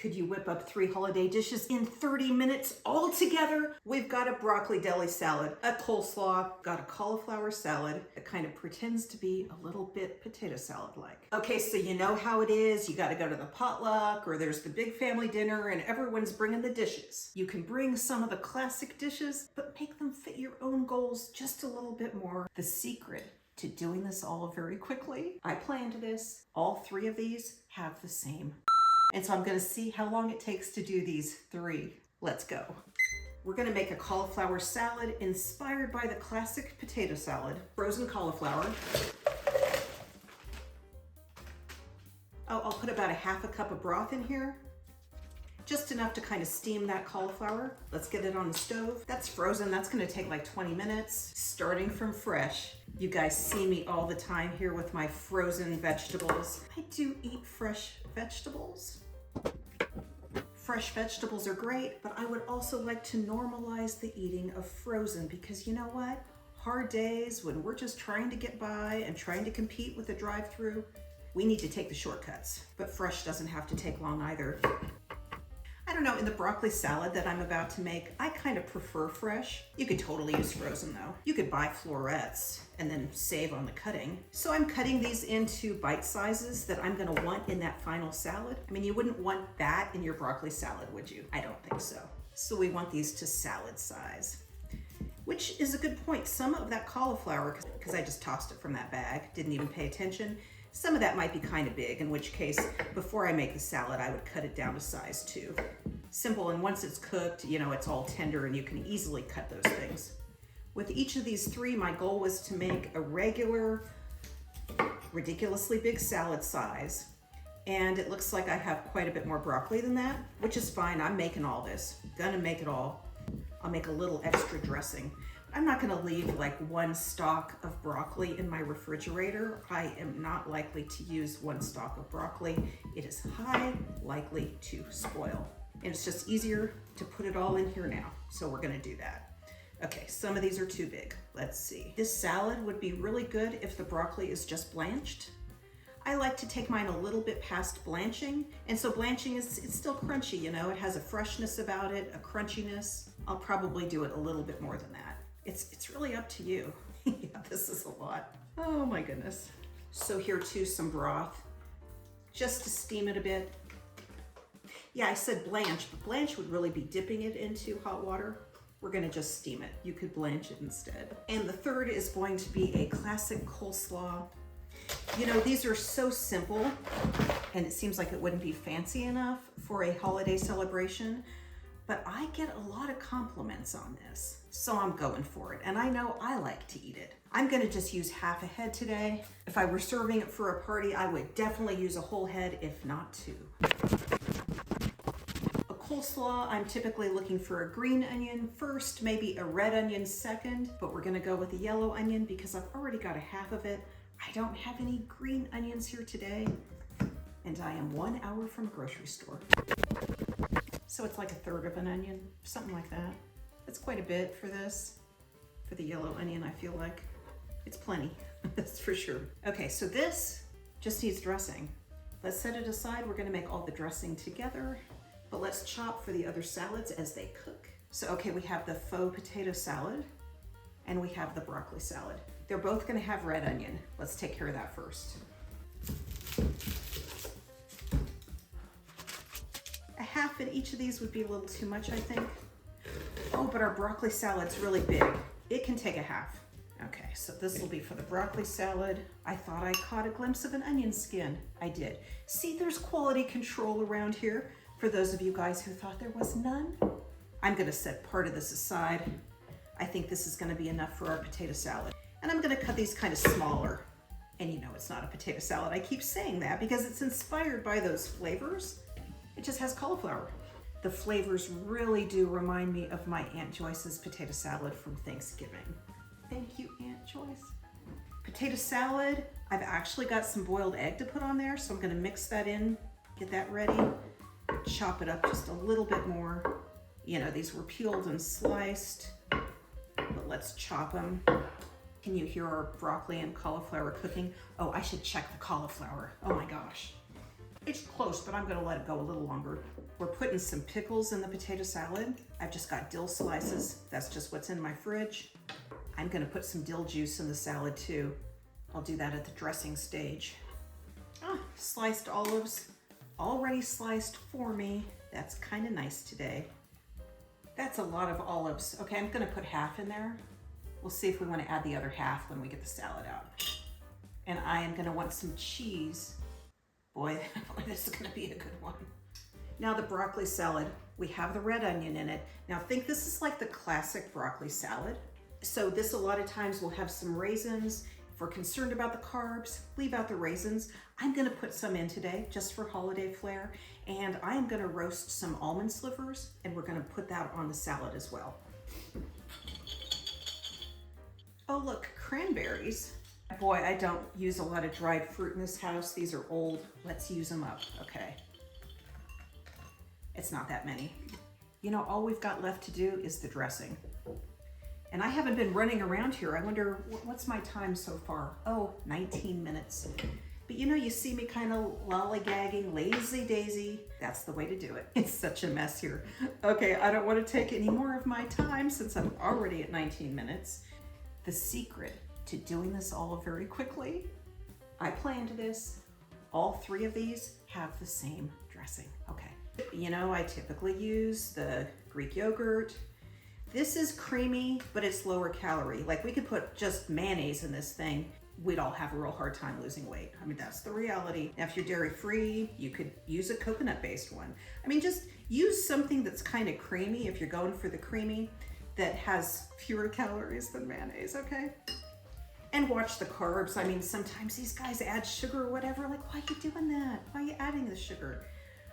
Could you whip up 3 holiday dishes in 30 minutes all together? We've got a broccoli deli salad, a coleslaw, got a cauliflower salad that kind of pretends to be a little bit potato salad-like. Okay, so you know how it is. You got to go to the potluck or there's the big family dinner and everyone's bringing the dishes. You can bring some of the classic dishes, but make them fit your own goals just a little bit more. The secret to doing this all very quickly, I planned this. All 3 of these have the same. And so I'm gonna see how long it takes to do these 3. Let's go. We're gonna make a cauliflower salad inspired by the classic potato salad. Frozen cauliflower. Oh, I'll put about a half a cup of broth in here. Just enough to kind of steam that cauliflower. Let's get it on the stove. That's frozen, that's gonna take like 20 minutes. Starting from fresh. You guys see me all the time here with my frozen vegetables. I do eat fresh vegetables. Fresh vegetables are great, but I would also like to normalize the eating of frozen because you know what? Hard days when we're just trying to get by and trying to compete with the drive-thru, we need to take the shortcuts, but fresh doesn't have to take long either. I don't know, in the broccoli salad that I'm about to make, I kind of prefer fresh. You could totally use frozen though. You could buy florets and then save on the cutting. So I'm cutting these into bite sizes that I'm gonna want in that final salad. I mean, you wouldn't want that in your broccoli salad, would you? I don't think so. So we want these to salad size, which is a good point. Some of that cauliflower, because I just tossed it from that bag, didn't even pay attention, some of that might be kind of big, in which case, before I make the salad, I would cut it down to size 2. Simple, and once it's cooked, you know, it's all tender and you can easily cut those things. With each of these 3, my goal was to make a regular, ridiculously big salad size. And it looks like I have quite a bit more broccoli than that, which is fine. I'm making all this. Gonna make it all. I'll make a little extra dressing. I'm not gonna leave like 1 stalk of broccoli in my refrigerator. I am not likely to use 1 stalk of broccoli. It is high likely to spoil. And it's just easier to put it all in here now. So we're gonna do that. Okay, some of these are too big. Let's see. This salad would be really good if the broccoli is just blanched. I like to take mine a little bit past blanching. And so blanching it's still crunchy, you know, it has a freshness about it, a crunchiness. I'll probably do it a little bit more than that. It's really up to you. Yeah, this is a lot. Oh my goodness. So here too, some broth, just to steam it a bit. Yeah, I said blanch, but blanch would really be dipping it into hot water. We're gonna just steam it. You could blanch it instead. And the third is going to be a classic coleslaw. You know, these are so simple, and it seems like it wouldn't be fancy enough for a holiday celebration, but I get a lot of compliments on this, so I'm going for it. And I know I like to eat it. I'm gonna just use half a head today. If I were serving it for a party, I would definitely use a whole head, if not 2. A coleslaw, I'm typically looking for a green onion first, maybe a red onion second, but we're gonna go with a yellow onion because I've already got a half of it. I don't have any green onions here today, and I am 1 hour from a grocery store. So it's like a 1/3 of an onion, something like that. That's quite a bit for this. For the yellow onion, I feel like it's plenty, that's for sure. Okay, so this just needs dressing. Let's set it aside. We're gonna make all the dressing together, but let's chop for the other salads as they cook. So, okay, we have the faux potato salad and we have the broccoli salad. They're both gonna have red onion. Let's take care of that first. A half in each of these would be a little too much, I think. Oh, but our broccoli salad's really big. It can take a half. Okay, so this will be for the broccoli salad. I thought I caught a glimpse of an onion skin. I did. See, there's quality control around here. For those of you guys who thought there was none, I'm gonna set part of this aside. I think this is gonna be enough for our potato salad. And I'm gonna cut these kind of smaller. And you know it's not a potato salad. I keep saying that because it's inspired by those flavors. It just has cauliflower. The flavors really do remind me of my Aunt Joyce's potato salad from Thanksgiving. Thank you, Aunt Joyce. Potato salad, I've actually got some boiled egg to put on there, so I'm gonna mix that in, get that ready, chop it up just a little bit more. You know, these were peeled and sliced, but let's chop them. Can you hear our broccoli and cauliflower cooking? Oh, I should check the cauliflower. Oh my gosh. It's close, but I'm gonna let it go a little longer. putting some pickles in the potato salad. I've just got dill slices. That's just what's in my fridge. I'm gonna put some dill juice in the salad too. I'll do that at the dressing stage. Sliced olives, already sliced for me. That's kind of nice today. That's a lot of olives. Okay, I'm gonna put half in there. We'll see if we want to add the other half when we get the salad out. And I am gonna want some cheese. Boy, this is gonna be a good one. Now the broccoli salad, we have the red onion in it. Now think this is like the classic broccoli salad. So this a lot of times will have some raisins. If we're concerned about the carbs, leave out the raisins. I'm gonna put some in today just for holiday flair. And I am gonna roast some almond slivers and we're gonna put that on the salad as well. Oh look, cranberries. Boy, I don't use a lot of dried fruit in this house. These are old. Let's use them up, okay. It's not that many. You know, all we've got left to do is the dressing. And I haven't been running around here. I wonder, what's my time so far? Oh, 19 minutes. But you know, you see me kind of lollygagging, lazy daisy. That's the way to do it. It's such a mess here. Okay, I don't want to take any more of my time since I'm already at 19 minutes. The secret to doing this all very quickly, I planned this. All three of these have the same dressing, okay. You know, I typically use the Greek yogurt. This is creamy, but it's lower calorie. Like we could put just mayonnaise in this thing. We'd all have a real hard time losing weight. I mean, that's the reality. Now, if you're dairy-free, you could use a coconut-based one. I mean, just use something that's kind of creamy if you're going for the creamy that has fewer calories than mayonnaise, okay? And watch the carbs. I mean, sometimes these guys add sugar or whatever. Like, why are you doing that? Why are you adding the sugar?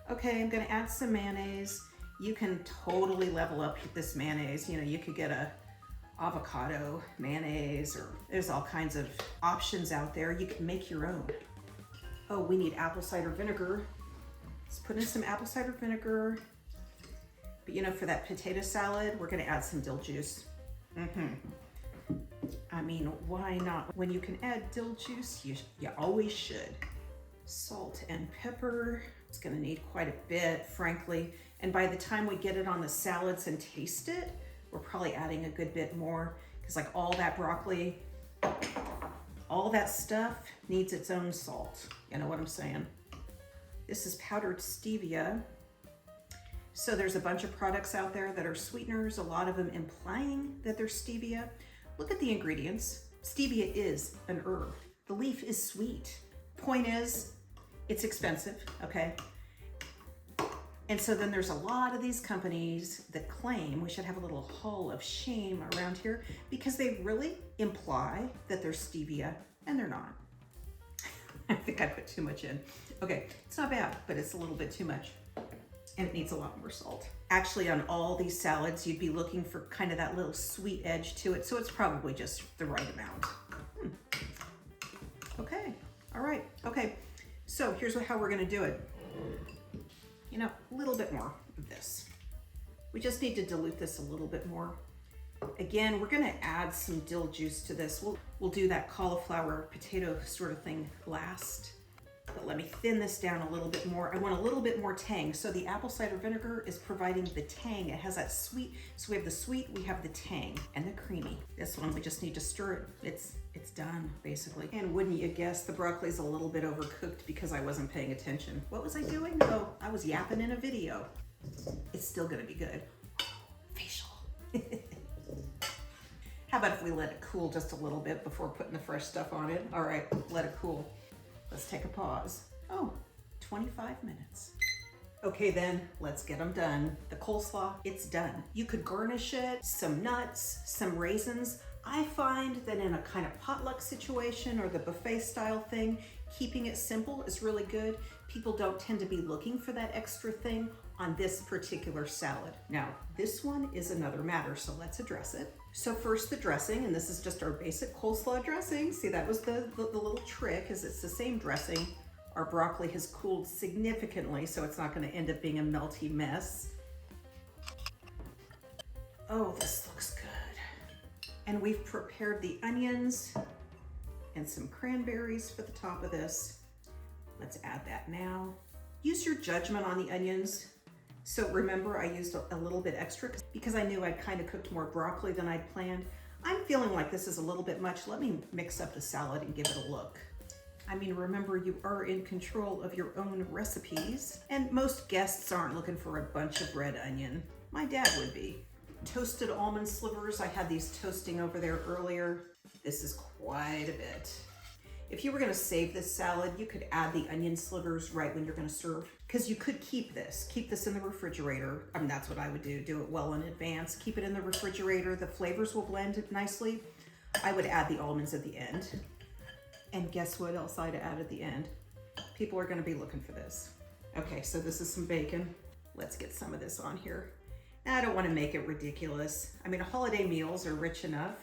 Okay, I'm gonna add some mayonnaise. You can totally level up this mayonnaise. You know, you could get a avocado mayonnaise, or there's all kinds of options out there. You can make your own. Oh, we need apple cider vinegar. Let's put in some apple cider vinegar. But you know, for that potato salad, we're gonna add some dill juice. I mean, why not? When you can add dill juice, you always should. Salt and pepper. It's gonna need quite a bit, frankly. And by the time we get it on the salads and taste it, we're probably adding a good bit more, because like all that broccoli, all that stuff needs its own salt. You know what I'm saying? This is powdered stevia. So there's a bunch of products out there that are sweeteners, a lot of them implying that they're stevia. Look at the ingredients. Stevia is an herb. The leaf is sweet. Point is, it's expensive, okay? And so then there's a lot of these companies that claim, we should have a little hall of shame around here, because they really imply that they're stevia, and they're not. I think I put too much in. Okay, it's not bad, but it's a little bit too much. And it needs a lot more salt. Actually, on all these salads, you'd be looking for kind of that little sweet edge to it, so it's probably just the right amount. Okay, all right, okay. So here's how we're gonna do it. You know, a little bit more of this. We just need to dilute this a little bit more. Again, we're gonna add some dill juice to this. We'll do that cauliflower potato sort of thing last. But let me thin this down a little bit more. I want a little bit more tang. So the apple cider vinegar is providing the tang. It has that sweet. So we have the sweet, we have the tang, and the creamy. This one, we just need to stir it. It's done, basically. And wouldn't you guess, the broccoli's a little bit overcooked because I wasn't paying attention. What was I doing? Oh, I was yapping in a video. It's still gonna be good. Facial. How about if we let it cool just a little bit before putting the fresh stuff on it? All right, let it cool. Let's take a pause. Oh, 25 minutes. Okay then, let's get them done. The coleslaw, it's done. You could garnish it, some nuts, some raisins. I find that in a kind of potluck situation or the buffet style thing, keeping it simple is really good. People don't tend to be looking for that extra thing on this particular salad. Now, this one is another matter, so let's address it. So first the dressing, and this is just our basic coleslaw dressing. See, that was the little trick, is it's the same dressing. Our broccoli has cooled significantly, so it's not gonna end up being a melty mess. Oh, this looks good. And we've prepared the onions and some cranberries for the top of this. Let's add that now. Use your judgment on the onions. So remember, I used a little bit extra because I knew I'd kind of cooked more broccoli than I'd planned. I'm feeling like this is a little bit much. Let me mix up the salad and give it a look. I mean, remember, you are in control of your own recipes, and most guests aren't looking for a bunch of red onion. My dad would be. Toasted almond slivers, I had these toasting over there earlier. This is quite a bit. If you were gonna save this salad, you could add the onion slivers right when you're gonna serve, because you could keep this in the refrigerator. I mean, that's what I would do it well in advance. Keep it in the refrigerator, the flavors will blend nicely. I would add the almonds at the end. And guess what else I'd add at the end? People are gonna be looking for this. Okay, so this is some bacon. Let's get some of this on here. Now, I don't wanna make it ridiculous. I mean, holiday meals are rich enough.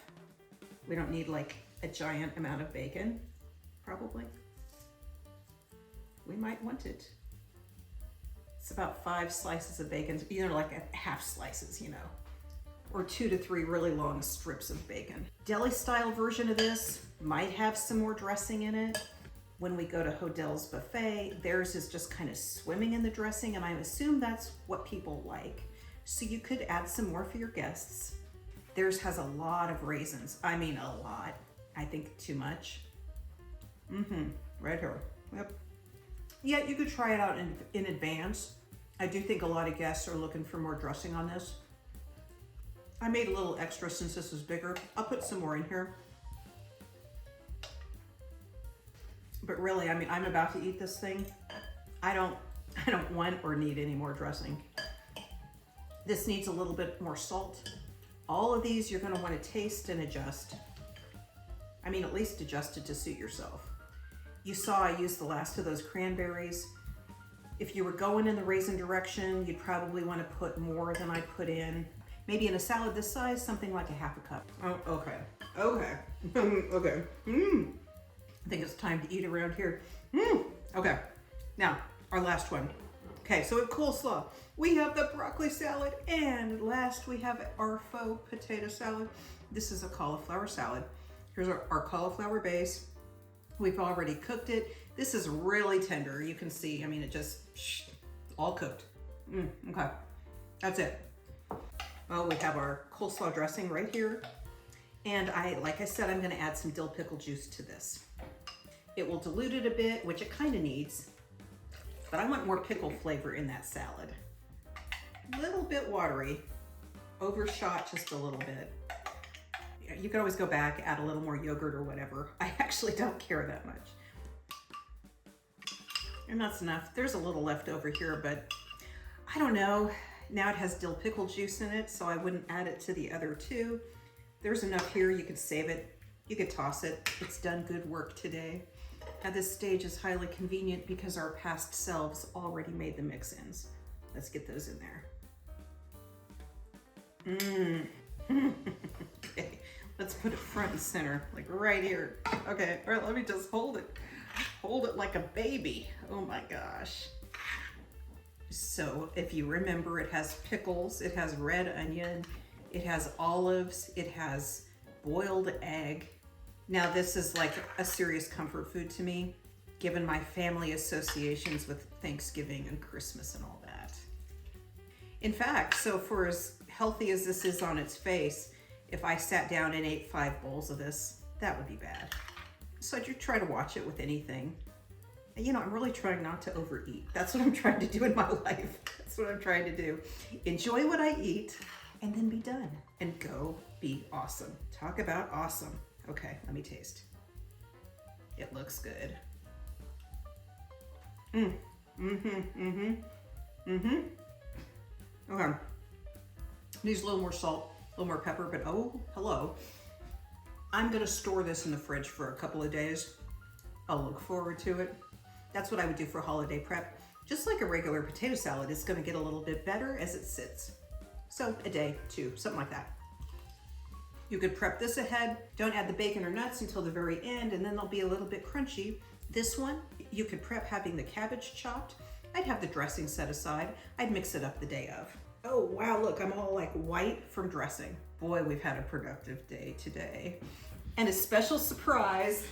We don't need like a giant amount of bacon. Probably. We might want it. It's about 5 slices of bacon, like a half slices, or 2 to 3 really long strips of bacon. Deli-style version of this might have some more dressing in it. When we go to Hodel's buffet, theirs is just kind of swimming in the dressing, and I assume that's what people like. So you could add some more for your guests. Theirs has a lot of raisins. I mean, a lot. I think too much. Right here. Yep. Yeah, you could try it out in advance. I do think a lot of guests are looking for more dressing on this. I made a little extra since this is bigger. I'll put some more in here. But really, I mean, I'm about to eat this thing. I don't want or need any more dressing. This needs a little bit more salt. All of these you're gonna wanna taste and adjust. I mean, at least adjust it to suit yourself. You saw I used the last of those cranberries. If you were going in the raisin direction, you'd probably want to put more than I put in. Maybe in a salad this size, something like a half a cup. Oh, okay. Okay. Okay. I think it's time to eat around here. Okay. Now, our last one. Okay, so with coleslaw, we have the broccoli salad, and last we have our faux potato salad. This is a cauliflower salad. Here's our cauliflower base. We've already cooked it. This is really tender. You can see, I mean, it just all cooked. Okay, that's it. Oh, we have our coleslaw dressing right here. And like I said, I'm gonna add some dill pickle juice to this. It will dilute it a bit, which it kind of needs, but I want more pickle flavor in that salad. A little bit watery, overshot just a little bit. You can always go back, add a little more yogurt or whatever. I actually don't care that much. And that's enough. There's a little left over here, but I don't know. Now it has dill pickle juice in it, so I wouldn't add it to the other two. There's enough here, you could save it. You could toss it. It's done good work today. At this stage is highly convenient because our past selves already made the mix-ins. Let's get those in there. Okay. Let's put it front and center, like right here. Okay, all right, let me just hold it. Hold it like a baby. Oh my gosh. So if you remember, it has pickles, it has red onion, it has olives, it has boiled egg. Now this is like a serious comfort food to me, given my family associations with Thanksgiving and Christmas and all that. In fact, so for as healthy as this is on its face, if I sat down and ate 5 bowls of this, that would be bad. So I do try to watch it with anything. And I'm really trying not to overeat. That's what I'm trying to do in my life. That's what I'm trying to do. Enjoy what I eat and then be done and go be awesome. Talk about awesome. Okay, let me taste. It looks good. Okay. Needs a little more salt, a little more pepper, but oh, hello. I'm gonna store this in the fridge for a couple of days. I'll look forward to it. That's what I would do for holiday prep. Just like a regular potato salad, it's gonna get a little bit better as it sits. So a day, 2, something like that. You could prep this ahead. Don't add the bacon or nuts until the very end, and then they'll be a little bit crunchy. This one, you could prep having the cabbage chopped. I'd have the dressing set aside. I'd mix it up the day of. Oh wow, look, I'm all like white from dressing. Boy, we've had a productive day today. And a special surprise.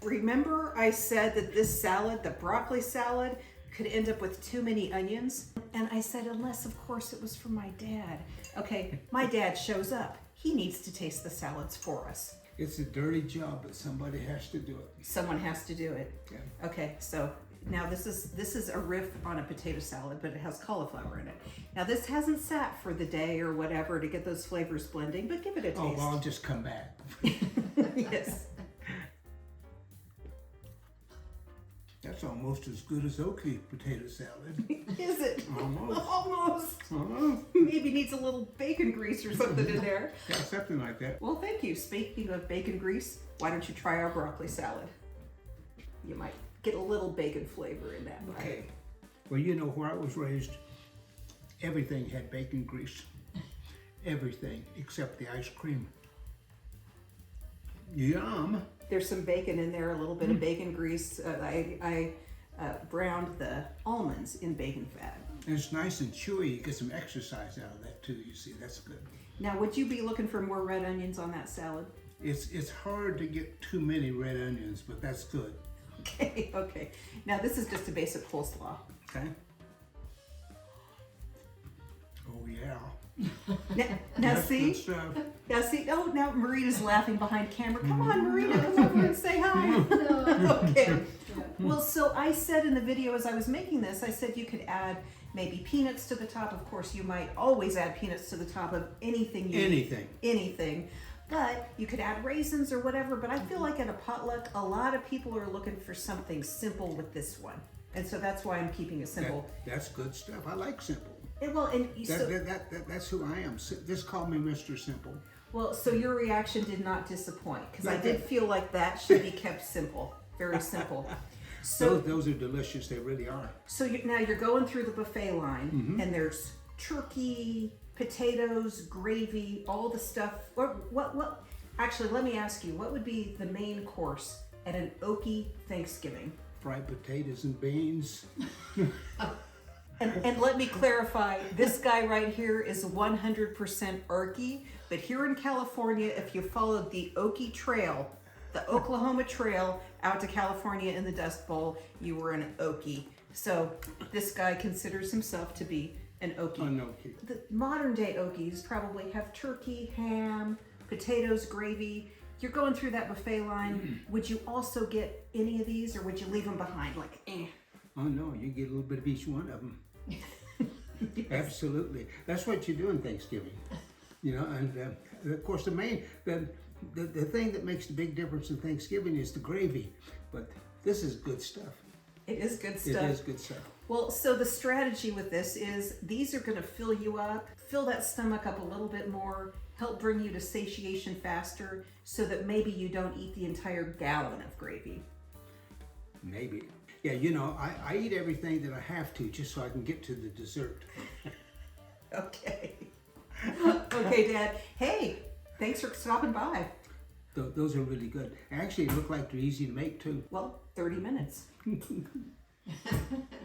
Remember I said that this salad, the broccoli salad, could end up with too many onions. And I said, unless of course it was from my dad. Okay, my dad shows up. He needs to taste the salads for us. It's a dirty job, but somebody has to do it. Someone has to do it. Yeah. Okay, so now this is a riff on a potato salad, but it has cauliflower in it. Now this hasn't sat for the day or whatever to get those flavors blending, but give it a taste. Oh, well, I'll just come back. Yes. That's almost as good as Oakley potato salad. Is it? Almost. Almost. Uh-huh. Maybe needs a little bacon grease or something in there. Yeah, something like that. Well, thank you. Speaking of bacon grease, why don't you try our broccoli salad? You might get a little bacon flavor in that. Okay. Well, you know, where I was raised, everything had bacon grease. Everything except the ice cream. Yum. There's some bacon in there, a little bit of bacon grease. I browned the almonds in bacon fat. And it's nice and chewy. You get some exercise out of that too, you see. That's good. Now, would you be looking for more red onions on that salad? It's hard to get too many red onions, but that's good. Okay, okay. Now, this is just a basic coleslaw. Okay? Oh, yeah. Now That's see? good stuff. Now see, oh, now Marina's laughing behind camera. Come on, Marina, come over and say hi. Okay. Well, so I said in the video as I was making this, I said you could add maybe peanuts to the top. Of course, you might always add peanuts to the top of anything. Anything. But you could add raisins or whatever. But I feel like at a potluck, a lot of people are looking for something simple with this one. And so that's why I'm keeping it simple. That's good stuff. I like simple. That's who I am. Just call me Mr. Simple. Well, so your reaction did not disappoint, because I did feel like that should be kept simple, very simple. So those are delicious. They really are. So now you're going through the buffet line, and there's turkey, potatoes, gravy, all the stuff. What? Actually, let me ask you, what would be the main course at an Okie Thanksgiving? Fried potatoes and beans. And let me clarify, this guy right here is 100% Okie, but here in California, if you followed the Okie Trail, the Oklahoma Trail out to California in the Dust Bowl, you were an Okie. So this guy considers himself to be an Okie. An Okie. The modern day Okies probably have turkey, ham, potatoes, gravy. You're going through that buffet line. Would you also get any of these, or would you leave them behind? Like, eh. Oh no, you get a little bit of each one of them. Yes. Absolutely. That's what you do in Thanksgiving. You know, and of course the thing that makes the big difference in Thanksgiving is the gravy. But this is good stuff. It is good stuff. It is good stuff. Well, so the strategy with this is these are going to fill you up, fill that stomach up a little bit more, help bring you to satiation faster, so that maybe you don't eat the entire gallon of gravy. Maybe. Yeah, you know, I eat everything that I have to just so I can get to the dessert. Okay. Okay, Dad. Hey, thanks for stopping by. Those are really good. Actually, look like they're easy to make too. Well, 30 minutes.